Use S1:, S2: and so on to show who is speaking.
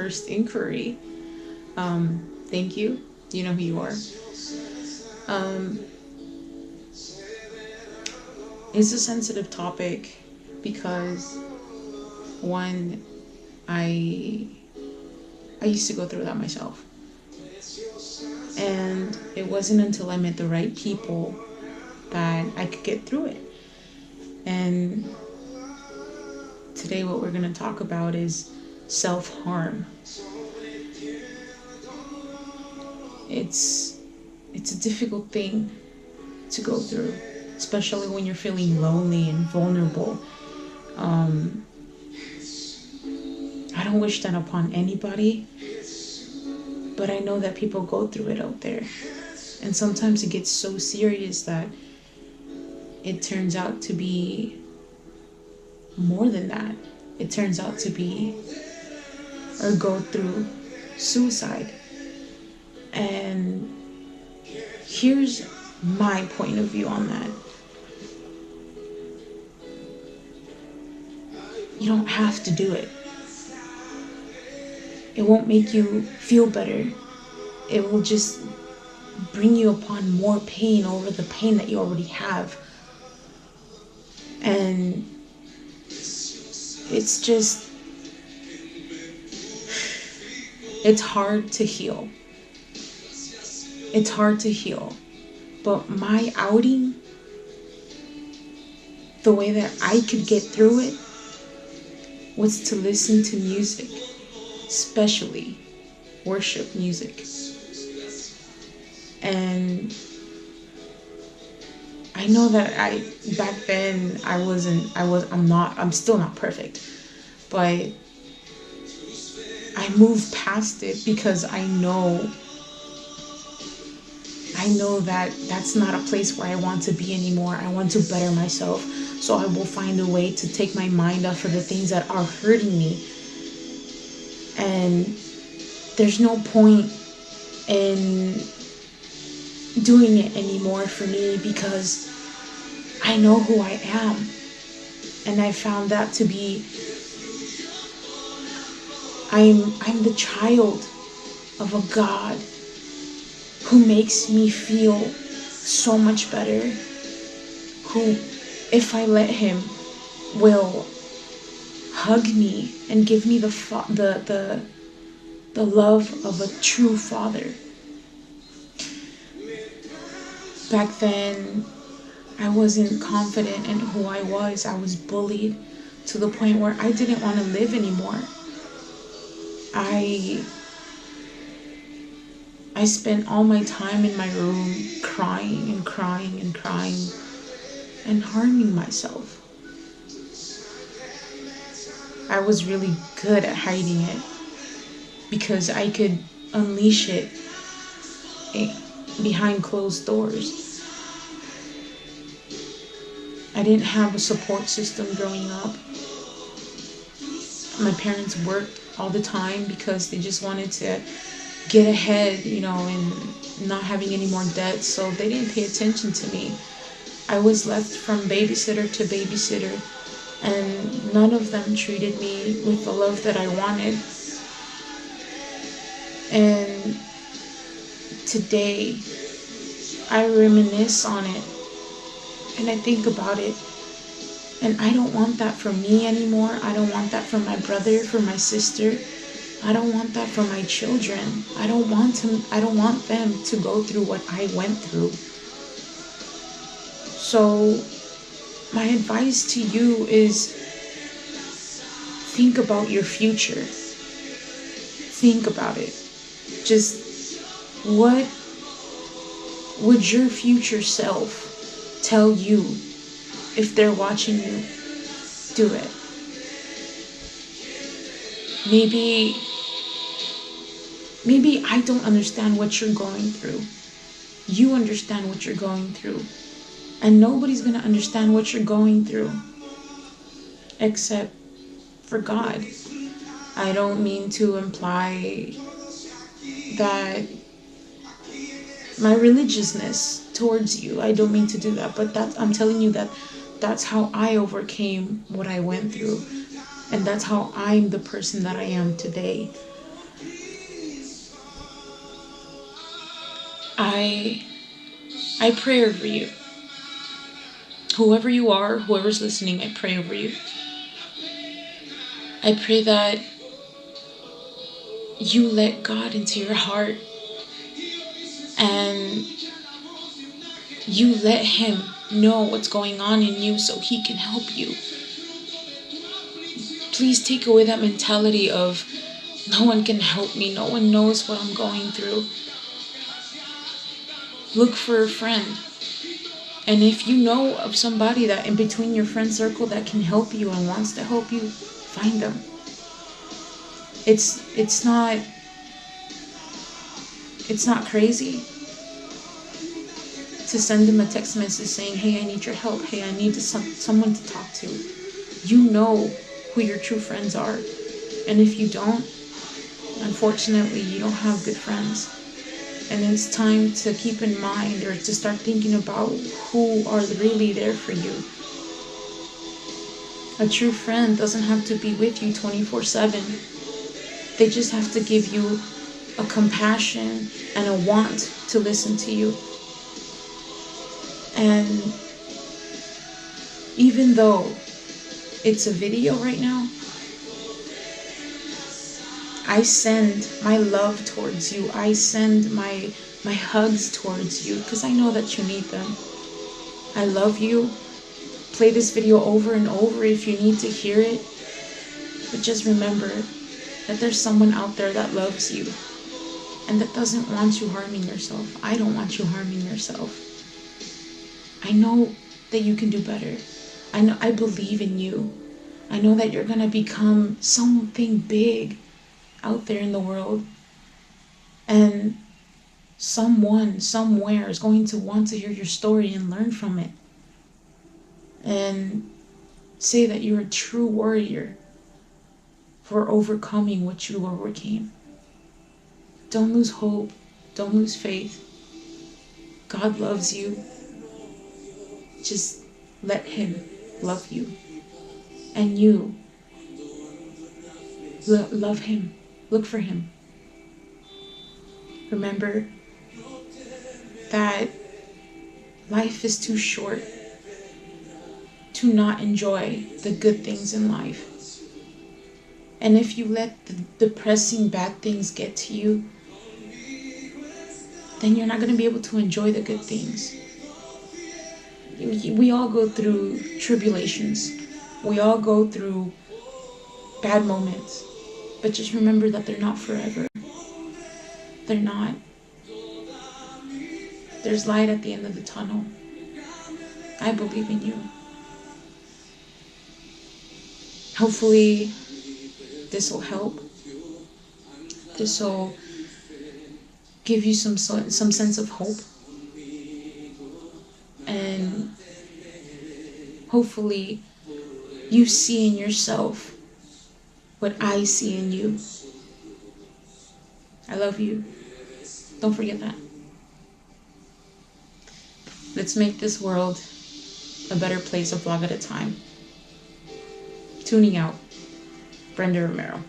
S1: first inquiry. Thank you. You know who you are. It's a sensitive topic because, one, I used to go through that myself. And it wasn't until I met the right people that I could get through it. And today what we're going to talk about is self-harm. It's a difficult thing to go through, especially when you're feeling lonely and vulnerable. I don't wish that upon anybody, but I know that people go through it out there. And sometimes it gets so serious that it turns out to be more than that. It turns out to be or go through suicide. And here's my point of view on that. You don't have to do it. It won't make you feel better. It will just bring you upon more pain over the pain that you already have. And it's hard to heal. It's hard to heal. But my outing, the way that I could get through it, was to listen to music, especially worship music. And I know that back then I'm still not perfect, but I moved past it because I know that that's not a place where I want to be anymore. I want to better myself. So I will find a way to take my mind off of the things that are hurting me. And there's no point in doing it anymore for me because I know who I am. And I found that to be, I'm the child of a God who makes me feel so much better, who, if I let him, will hug me and give me the love of a true father. Back then, I wasn't confident in who I was. I was bullied to the point where I didn't want to live anymore. I spent all my time in my room crying and crying and crying and harming myself. I was really good at hiding it because I could unleash it behind closed doors. I didn't have a support system growing up. My parents worked all the time because they just wanted to get ahead, and not having any more debts, so they didn't pay attention to me. I was left from babysitter to babysitter, and none of them treated me with the love that I wanted. And today, I reminisce on it, and I think about it, and I don't want that for me anymore. I don't want that for my brother, for my sister. I don't want that for my children. I don't want them to go through what I went through. So my advice to you is think about your future. Think about it. Just what would your future self tell you if they're watching you do it? Maybe I don't understand what you're going through. You understand what you're going through. And nobody's going to understand what you're going through except for God. I don't mean to imply that my religiousness towards you. I don't mean to do that. But I'm telling you that that's how I overcame what I went through. And that's how I'm the person that I am today. I pray over you. Whoever you are, whoever's listening, I pray over you. I pray that you let God into your heart and you let Him know what's going on in you so He can help you. Please take away that mentality of no one can help me, no one knows what I'm going through. Look for a friend. And if you know of somebody that in between your friend circle that can help you and wants to help you, find them. It's not crazy to send them a text message saying, hey, I need your help. Hey, I need someone to talk to. You know who your true friends are. And if you don't, unfortunately, you don't have good friends. And it's time to keep in mind or to start thinking about who are really there for you. A true friend doesn't have to be with you 24/7. They just have to give you a compassion and a want to listen to you. And even though it's a video right now, I send my love towards you. I send my hugs towards you because I know that you need them. I love you. Play this video over and over if you need to hear it. But just remember that there's someone out there that loves you and that doesn't want you harming yourself. I don't want you harming yourself. I know that you can do better. I believe in you. I know that you're going to become something big out there in the world. And someone, somewhere is going to want to hear your story and learn from it. And say that you're a true warrior for overcoming what you overcame. Don't lose hope. Don't lose faith. God loves you. Just let Him love you. And you love Him. Look for Him. Remember that life is too short to not enjoy the good things in life. And if you let the depressing bad things get to you, then you're not going to be able to enjoy the good things. We all go through tribulations. We all go through bad moments. But just remember that they're not forever. They're not. There's light at the end of the tunnel. I believe in you. Hopefully, this will help. This will give you some sense of hope. And hopefully, you see in yourself what I see in you. I love you. Don't forget that. Let's make this world a better place, a vlog at a time. Tuning out. Brenda Romero.